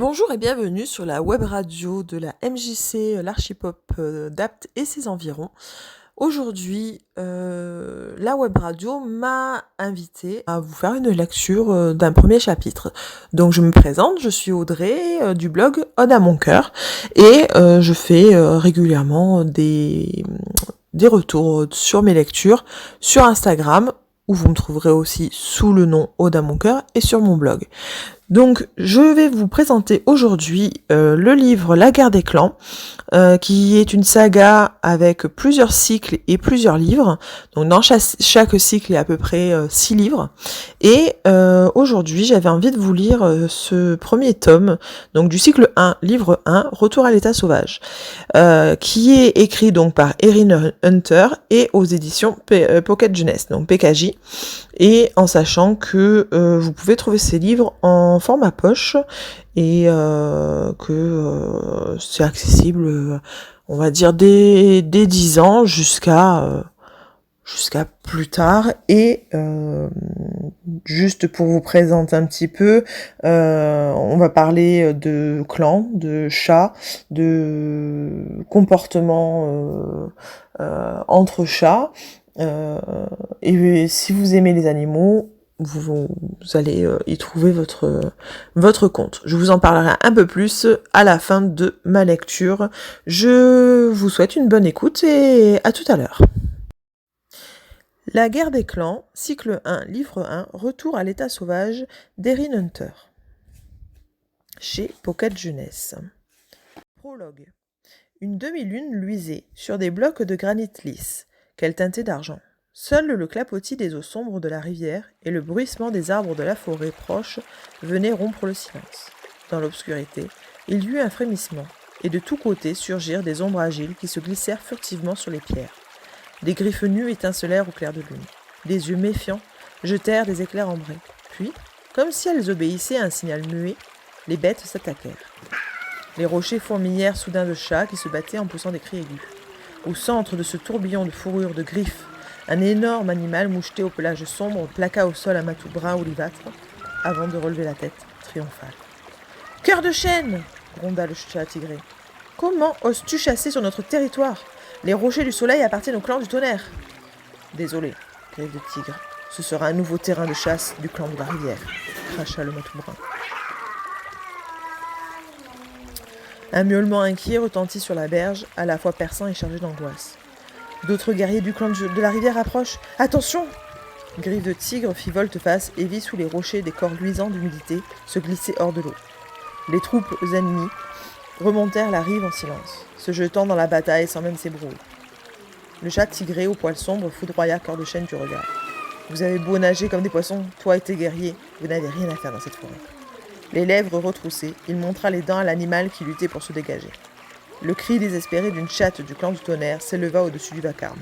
Bonjour et bienvenue sur la web radio de la MJC, l'Archipop d'Apt et ses environs. Aujourd'hui, la web radio m'a invité à vous faire une lecture d'un premier chapitre. Donc je me présente, je suis Audrey du blog Ode à mon cœur et je fais régulièrement des retours sur mes lectures sur Instagram, où vous me trouverez aussi sous le nom Ode à mon cœur, et sur mon blog. Donc, je vais vous présenter aujourd'hui le livre La guerre des clans, qui est une saga avec plusieurs cycles et plusieurs livres. Donc, dans chaque cycle, il y a à peu près 6 livres. Et aujourd'hui, j'avais envie de vous lire ce premier tome, donc du cycle 1, livre 1, Retour à l'état sauvage, qui est écrit donc par Erin Hunter et aux éditions Pocket Jeunesse, donc PKJ. Et en sachant que vous pouvez trouver ces livres en format poche et que c'est accessible, on va dire, dès 10 ans jusqu'à plus tard. Et juste pour vous présenter un petit peu, on va parler de clans, de chats, de comportements entre chats. Et si vous aimez les animaux, vous allez y trouver votre compte. Je vous en parlerai un peu plus à la fin de ma lecture. Je vous souhaite une bonne écoute et à tout à l'heure. La guerre des clans, cycle 1, livre 1, Retour à l'état sauvage d'Erin Hunter. Chez Pocket Jeunesse. Prologue. Une demi-lune luisait sur des blocs de granit lisse, qu'elle teintait d'argent. Seul le clapotis des eaux sombres de la rivière et le bruissement des arbres de la forêt proche venaient rompre le silence. Dans l'obscurité, il y eut un frémissement, et de tous côtés surgirent des ombres agiles qui se glissèrent furtivement sur les pierres. Des griffes nues étincelèrent au clair de lune. Des yeux méfiants jetèrent des éclairs ambrés. Puis, comme si elles obéissaient à un signal muet, les bêtes s'attaquèrent. Les rochers fourmillèrent soudain de chats qui se battaient en poussant des cris aigus. Au centre de ce tourbillon de fourrures de griffes, un énorme animal moucheté au pelage sombre plaqua au sol un matou brun olivâtre avant de relever la tête, triomphal. « Cœur de chêne !» gronda le chat tigré. « Comment oses-tu chasser sur notre territoire ? Les rochers du soleil appartiennent au clan du tonnerre. »« Désolé, griffe de tigre, ce sera un nouveau terrain de chasse du clan de la rivière, » cracha le matou brun. Un miaulement inquiet retentit sur la berge, à la fois perçant et chargé d'angoisse. D'autres guerriers du clan de la rivière approchent. « Attention !» Griffe de tigre fit volte-face et vit sous les rochers des corps luisants d'humidité se glisser hors de l'eau. Les troupes ennemies remontèrent la rive en silence, se jetant dans la bataille sans même s'ébrouer. Le chat tigré au poil sombre foudroya Cœur de chêne du regard. « Vous avez beau nager comme des poissons, toi et tes guerriers, vous n'avez rien à faire dans cette forêt. » Les lèvres retroussées, il montra les dents à l'animal qui luttait pour se dégager. Le cri désespéré d'une chatte du clan du tonnerre s'éleva au-dessus du vacarme.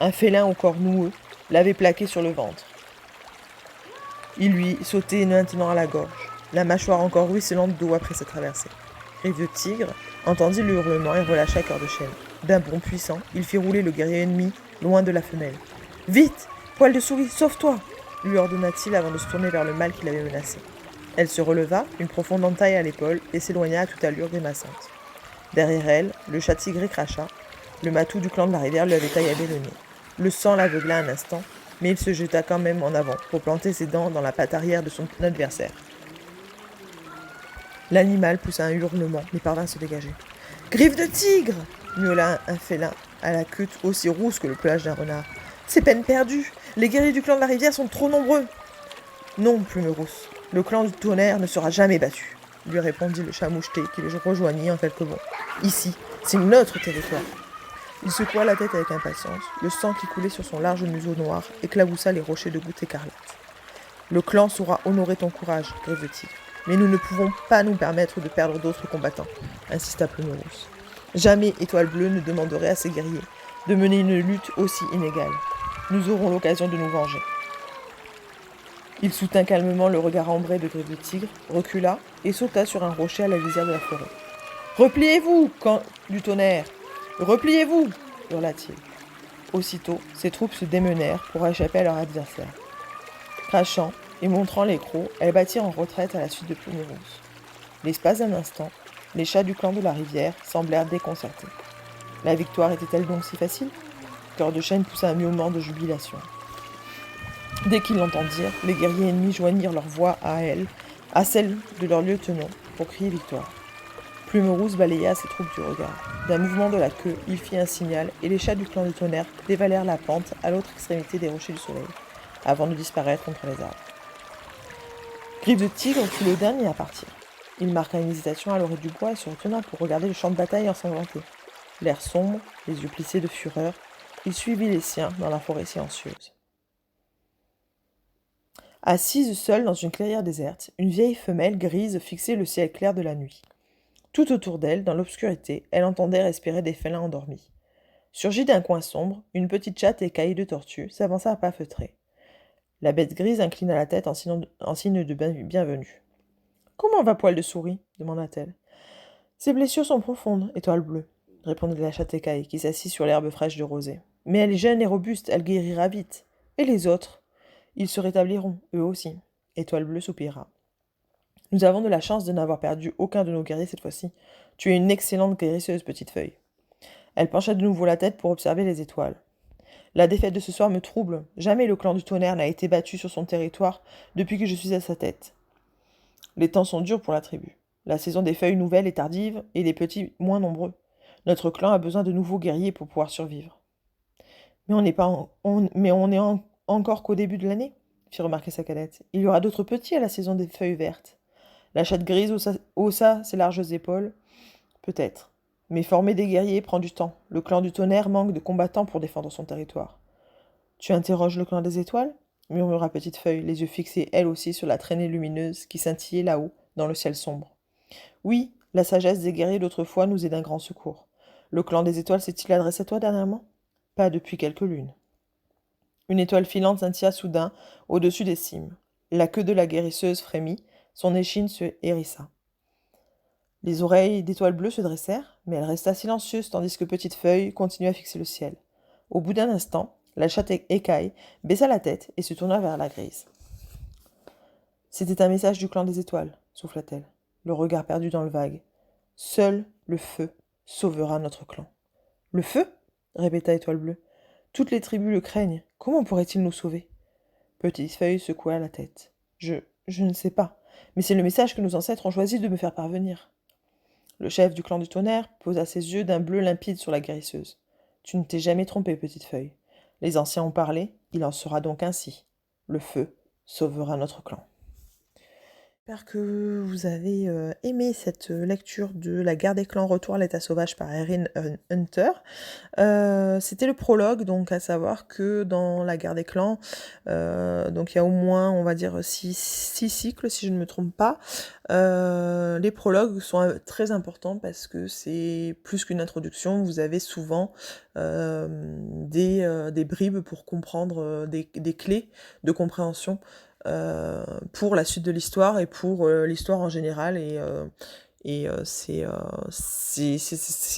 Un félin au corps noueux l'avait plaqué sur le ventre. Il lui sautait maintenant à la gorge, la mâchoire encore ruisselante d'eau après sa traversée. Griffe de tigre entendit le hurlement et relâcha Cœur de chêne. D'un bond puissant, il fit rouler le guerrier ennemi loin de la femelle. « Vite, poil de souris, sauve-toi !» lui ordonna-t-il avant de se tourner vers le mâle qui l'avait menacé. Elle se releva, une profonde entaille à l'épaule, et s'éloigna à toute allure grimaçante. Derrière elle, le chat tigré cracha. Le matou du clan de la rivière lui avait taillé le nez. Le sang l'aveugla un instant, mais il se jeta quand même en avant pour planter ses dents dans la patte arrière de son adversaire. L'animal poussa un hurlement, mais parvint à se dégager. « Griffe de tigre !» miaula un félin à la queue aussi rousse que le pelage d'un renard. « C'est peine perdue. Les guerriers du clan de la rivière sont trop nombreux. »« Non, Plume rousse, le clan du tonnerre ne sera jamais battu. » lui répondit le chat moucheté qui le rejoignit en quelques bonds. « Ici, c'est notre territoire. » Il secoua la tête avec impatience. Le sang qui coulait sur son large museau noir éclaboussa les rochers de gouttes écarlates. « Le clan saura honorer ton courage, griffe de tigre. Mais nous ne pouvons pas nous permettre de perdre d'autres combattants, » insista Plume rousse. Jamais Étoile bleue ne demanderait à ses guerriers de mener une lutte aussi inégale. Nous aurons l'occasion de nous venger. Il soutint calmement le regard ambré de Griffe de tigre, recula et sauta sur un rocher à la lisière de la forêt. « Repliez-vous, camp du tonnerre ! Repliez-vous » hurla-t-il. Aussitôt, ses troupes se démenèrent pour échapper à leur adversaire. Crachant et montrant les crocs, elles battirent en retraite à la suite de Plume rousse. L'espace d'un instant, les chats du clan de la rivière semblèrent déconcertés. La victoire était-elle donc si facile? Cœur de Chêne poussa un miaulement de jubilation. Dès qu'ils l'entendirent, les guerriers ennemis joignirent leur voix à celle de leur lieutenant, pour crier victoire. Plume Rousse balaya ses troupes du regard. D'un mouvement de la queue, il fit un signal, et les chats du clan du tonnerre dévalèrent la pente à l'autre extrémité des rochers du soleil, avant de disparaître entre les arbres. Griffe de Tigre fut le dernier à partir. Il marqua une hésitation à l'orée du bois et se retourna pour regarder le champ de bataille ensanglanté. L'air sombre, les yeux plissés de fureur, il suivit les siens dans la forêt silencieuse. Assise seule dans une clairière déserte, une vieille femelle grise fixait le ciel clair de la nuit. Tout autour d'elle, dans l'obscurité, elle entendait respirer des félins endormis. Surgie d'un coin sombre, une petite chatte écaillée de tortue s'avança à pas feutrés. La bête grise inclina la tête en signe de bienvenue. « Comment va Poil de souris » demanda-t-elle. « Ses blessures sont profondes, Étoile bleue, » répondit la chatte écaillée, qui s'assit sur l'herbe fraîche de rosée. « Mais elle est jeune et robuste, elle guérira vite. Et les autres ? Ils se rétabliront, eux aussi. » Étoile bleue soupira. « Nous avons de la chance de n'avoir perdu aucun de nos guerriers cette fois-ci. Tu es une excellente guérisseuse, petite feuille. » Elle pencha de nouveau la tête pour observer les étoiles. « La défaite de ce soir me trouble. Jamais le clan du tonnerre n'a été battu sur son territoire depuis que je suis à sa tête. Les temps sont durs pour la tribu. La saison des feuilles nouvelles est tardive et les petits moins nombreux. Notre clan a besoin de nouveaux guerriers pour pouvoir survivre. »« Mais on n'est encore qu'au début de l'année, » fit remarquer sa cadette. « Il y aura d'autres petits à la saison des feuilles vertes. » La chatte grise haussa ses larges épaules. « Peut-être. Mais former des guerriers prend du temps. Le clan du tonnerre manque de combattants pour défendre son territoire. »« Tu interroges le clan des étoiles ?» murmura Petite Feuille, les yeux fixés elle aussi sur la traînée lumineuse qui scintillait là-haut, dans le ciel sombre. « Oui, la sagesse des guerriers d'autrefois nous est d'un grand secours. Le clan des étoiles s'est-il adressé à toi dernièrement ? Pas depuis quelques lunes. » Une étoile filante scintilla soudain au-dessus des cimes. La queue de la guérisseuse frémit, son échine se hérissa. Les oreilles d'Étoile Bleue se dressèrent, mais elle resta silencieuse tandis que Petite Feuille continuait à fixer le ciel. Au bout d'un instant, la chatte écaille baissa la tête et se tourna vers la grise. « C'était un message du clan des étoiles, » souffla-t-elle, le regard perdu dans le vague. « Seul le feu sauvera notre clan. »« Le feu ?» répéta Étoile Bleue. « Toutes les tribus le craignent. Comment pourrait-il nous sauver ?» Petite Feuille secoua la tête. « Je ne sais pas, mais c'est le message que nos ancêtres ont choisi de me faire parvenir. » Le chef du clan du tonnerre posa ses yeux d'un bleu limpide sur la guérisseuse. « Tu ne t'es jamais trompée, Petite Feuille. Les anciens ont parlé, il en sera donc ainsi. Le feu sauvera notre clan. » J'espère que vous avez aimé cette lecture de La guerre des clans, retour à l'état sauvage par Erin Hunter. C'était le prologue, donc à savoir que dans La guerre des clans, donc il y a au moins, on va dire, six cycles, si je ne me trompe pas. Les prologues sont très importants parce que c'est plus qu'une introduction. Vous avez souvent des bribes pour comprendre des clés de compréhension pour la suite de l'histoire et pour l'histoire en général, et c'est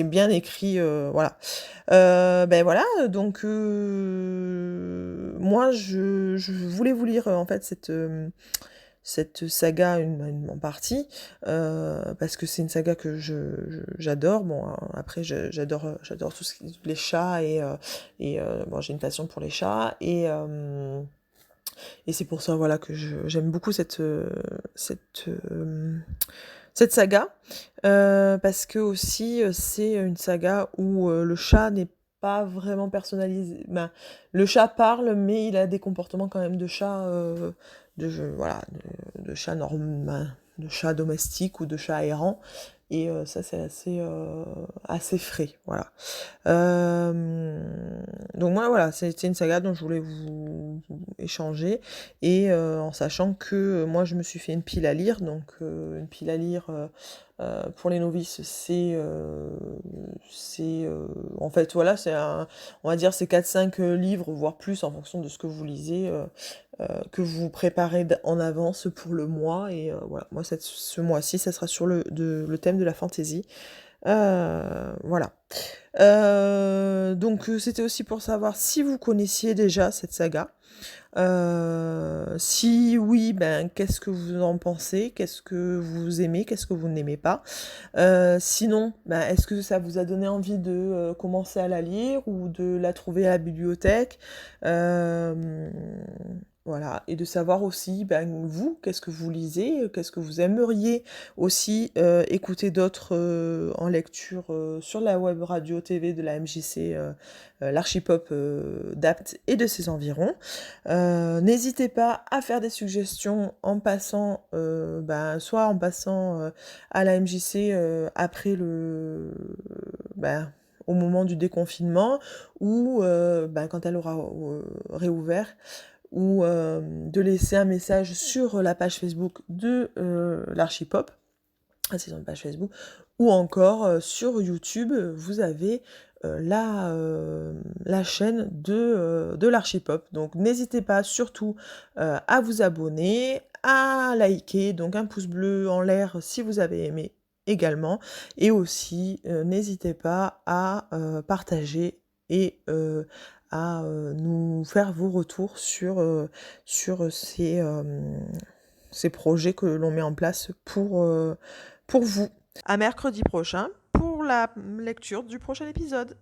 bien écrit, voilà. Ben voilà, donc moi je voulais vous lire en fait cette saga en partie, parce que c'est une saga que j'adore. Bon, après j'adore tout ce qui les chats, et bon, j'ai une passion pour les chats, et c'est pour ça, voilà, que j'aime beaucoup cette saga, parce que aussi c'est une saga où le chat n'est pas vraiment personnalisé. Ben, le chat parle, mais il a des comportements quand même de chat, voilà, de chat de chat domestique ou de chat errant. Et ça, c'est assez frais, voilà. Donc moi, voilà, c'était une saga dont je voulais vous échanger, et en sachant que moi, je me suis fait une pile à lire. Donc une pile à lire pour les novices, c'est en fait, voilà, on va dire, c'est 4-5 livres, voire plus, en fonction de ce que vous lisez, que vous préparez en avance pour le mois. Et voilà, moi ce mois-ci, ça sera sur le thème de la fantaisie. Voilà. Donc c'était aussi pour savoir si vous connaissiez déjà cette saga. Si oui, ben, qu'est-ce que vous en pensez? Qu'est-ce que vous aimez? Qu'est-ce que vous n'aimez pas? Sinon, ben, est-ce que ça vous a donné envie de commencer à la lire ou de la trouver à la bibliothèque? Euh, voilà, et de savoir aussi, ben, vous, qu'est-ce que vous lisez? Qu'est-ce que vous aimeriez aussi écouter d'autres en lecture sur la web radio TV de la MJC, l'Archipop d'Apt et de ses environs. N'hésitez pas à faire des suggestions en passant, ben, soit en passant à la MJC après ben, au moment du déconfinement, ou ben, quand elle aura réouvert, ou de laisser un message sur la page Facebook de l'Archipop, c'est sur une page Facebook, ou encore sur YouTube, vous avez la chaîne de l'Archipop. Donc n'hésitez pas surtout à vous abonner, à liker, donc un pouce bleu en l'air si vous avez aimé également, et aussi n'hésitez pas à partager et à nous faire vos retours sur ces projets que l'on met en place pour vous. À mercredi prochain pour la lecture du prochain épisode.